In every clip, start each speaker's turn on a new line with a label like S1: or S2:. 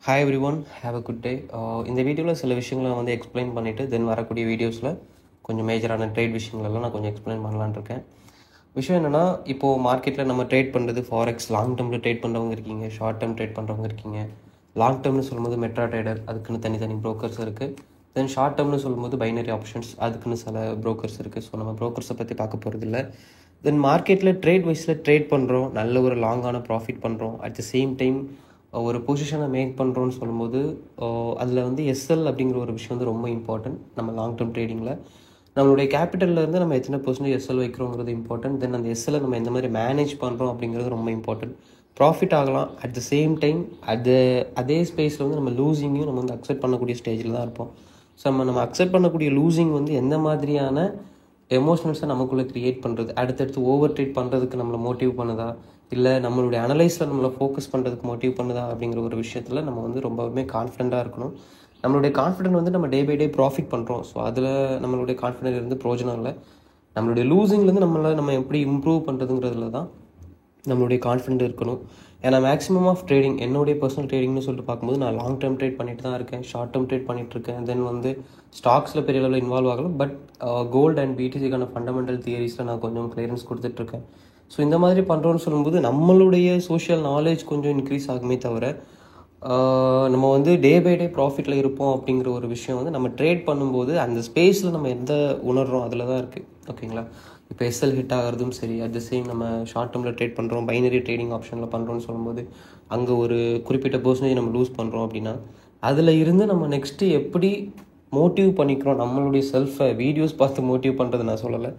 S1: Hi every one, have a good day. இந்த வீடியோவில் சில விஷயங்களை நான் வந்து எக்ஸ்பிளைன் பண்ணிவிட்டு தென் வரக்கூடிய வீடியோஸில் கொஞ்சம் மேஜரான ட்ரேட் விஷயங்களெல்லாம் நான் கொஞ்சம் எக்ஸ்பிளைன் பண்ணலான்னு இருக்கேன். விஷயம் என்னென்னா, இப்போது மார்க்கெட்டில் நம்ம ட்ரேட் பண்ணுறது ஃபாரெக்ஸ் லாங் டேர்மில் ட்ரேட் பண்ணுறவங்க இருக்கீங்க, ஷார்ட் டேர்ம் ட்ரேட் பண்ணுறவங்க இருக்கீங்க. லாங் டேர்ம்னு சொல்லும்போது மெட்ரா ட்ரேடர், அதுக்குன்னு தனி ப்ரோக்கர்ஸ் இருக்குது. தென் ஷார்ட் டேர்ம்னு சொல்லும்போது பைனரி ஆப்ஷன்ஸ், அதுக்குன்னு சில ப்ரோக்கர்ஸ் இருக்குது. ஸோ நம்ம ப்ரோக்கர்ஸை பற்றி பார்க்க போகிறதில்ல. தென் மார்க்கெட்டில் ட்ரேட் வைஸில் ட்ரேட் பண்ணுறோம், நல்ல ஒரு லாங்கான ப்ராஃபிட் பண்ணுறோம். அட் த சேம் டைம் ஒரு பொசிஷனை மேக் பண்ணுறோன்னு சொல்லும்போது அதில் வந்து எஸ்எல் அப்படிங்கிற ஒரு விஷயம் வந்து ரொம்ப இம்பார்ட்டன்ட். நம்ம லாங் டேர்ம் ட்ரேடிங்கில் நம்மளுடைய கேபிட்டல்லேருந்து நம்ம எத்தனை % எஸ்எல் வைக்கிறோங்கிறது இம்பார்ட்டன்ட். தென் அந்த எஸ்எல்லை நம்ம எந்த மாதிரி மேனேஜ் பண்ணுறோம் அப்படிங்கிறது ரொம்ப இம்பார்ட்டன்ட். ப்ராஃபிட் ஆகலாம், அட் த சேம் டைம் அதே ஸ்பேஸில் வந்து நம்ம லூசிங்கையும் நம்ம வந்து அக்செப்ட் பண்ணக்கூடிய ஸ்டேஜில் தான் இருப்போம். ஸோ நம்ம அக்செப்ட் பண்ணக்கூடிய லூசிங் வந்து எந்த மாதிரியான எமோஷனல்ஸை நமக்குள்ளே க்ரியேட் பண்ணுறது, அடுத்தடுத்து ஓவர் ட்ரேட் பண்ணுறதுக்கு நம்மளை மோட்டிவ் பண்ணுதா, இல்லை நம்மளுடைய அனலைஸில் நம்மளை ஃபோக்கஸ் பண்ணுறதுக்கு மோட்டிவ் பண்ணுதா அப்படிங்கிற ஒரு விஷயத்தில் நம்ம வந்து ரொம்பவுமே கான்ஃபிடென்ட்டாக இருக்கணும். நம்மளுடைய கான்ஃபிடென்ட் வந்து நம்ம டே பை டே ப்ராஃபிட் பண்ணுறோம். ஸோ அதில் நம்மளுடைய கான்ஃபிடென்ட் இருந்து பிரோஜனம் இல்லை. நம்மளுடைய லூசிங்லேருந்து நம்ம எப்படி இம்ப்ரூவ் பண்ணுறதுங்கிறதுல தான் நம்மளுடைய கான்ஃபிடென்ட் இருக்கணும். ஏன்னா மேக்ஸிமம் ஆஃப் ட்ரேடிங், என்னுடைய பர்சனல் ட்ரேடிங்னு சொல்லிட்டு பார்க்கும்போது நான் லாங் டேர்ம் ட்ரேட் பண்ணிட்டு தான் இருக்கேன், ஷார்ட் டேர்ம் ட்ரேட் பண்ணிகிட்ருக்கேன். தென் வந்து ஸ்டாக்ஸில் பெரிய அளவில் இன்வால்வ் ஆகலாம். பட் கோல்டு அண்ட் பிடிசிக்கான ஃபண்டமெண்டல் தியரிஸில் நான் கொஞ்சம் கிளியரன்ஸ் கொடுத்துட்ருக்கேன். ஸோ இந்த மாதிரி பண்ணுறோன்னு சொல்லும்போது நம்மளுடைய சோஷியல் நாலேஜ் கொஞ்சம் இன்க்ரீஸ் ஆகுமே தவிர நம்ம வந்து டே பை டே ப்ராஃபிட்டில் இருப்போம் அப்படிங்கிற ஒரு விஷயம் வந்து நம்ம ட்ரேட் பண்ணும்போது அந்த ஸ்பேஸில் நம்ம எந்த உணர்றோம் அதில் தான் இருக்குது. ஓகேங்களா? இப்போ எஸ்எல் ஹிட் ஆகிறதும் சரி, அட் த சேம் நம்ம ஷார்ட் டேர்மில் ட்ரேட் பண்ணுறோம், பைனரி ட்ரேடிங் ஆப்ஷனில் பண்ணுறோன்னு சொல்லும்போது அங்கே ஒரு குறிப்பிட்ட % நம்ம லூஸ் பண்ணுறோம் அப்படின்னா அதில் இருந்து நம்ம நெக்ஸ்ட்டு எப்படி மோட்டிவ் பண்ணிக்கிறோம் நம்மளுடைய செல்ஃபை. வீடியோஸ் பார்த்து மோட்டிவ் பண்ணுறது நான் சொல்லலை.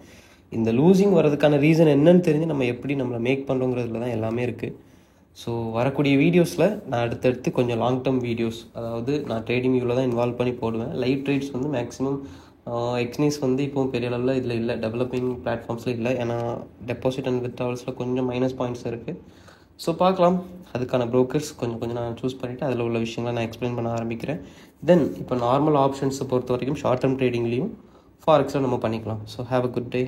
S1: இந்த லூசிங் வரதுக்கான ரீசன் என்னன்னு தெரிஞ்சு நம்ம எப்படி நம்மளை மேக் பண்ணுறோங்கிறதுல தான் எல்லாமே இருக்குது. ஸோ வரக்கூடிய வீடியோஸில் நான் அடுத்தடுத்து கொஞ்சம் லாங் டேர்ம் வீடியோஸ், அதாவது நான் ட்ரேடிங் வியூவில் தான் இன்வால்வ் பண்ணி போடுவேன். லைவ் ட்ரேட்ஸ் வந்து மேக்ஸிமம் எக்ஸ்னீஸ் வந்து இப்போது பெரிய அளவில் இதில் இல்லை, டெவலப்பிங் பிளாட்ஃபார்ம்ஸில் இல்லை. ஏன்னா டெபாசிட் அண்ட் வித்ட்ராவல்ஸில் கொஞ்சம் மைனஸ் பாயிண்ட்ஸ் இருக்குது. ஸோ பார்க்கலாம், அதுக்கான ப்ரோக்கர்ஸ் கொஞ்சம் நான் சூஸ் பண்ணிவிட்டு அதில் உள்ள விஷயங்களை நான் எக்ஸ்பிளைன் பண்ண ஆரம்பிக்கிறேன். தென் இப்போ நார்மல் ஆப்ஷன்ஸை பொறுத்த வரைக்கும் ஷார்ட் டேர்ம் ட்ரேடிங்லேயும் ஃபாரெக்ஸில் நம்ம பண்ணிக்கலாம். So have a good day.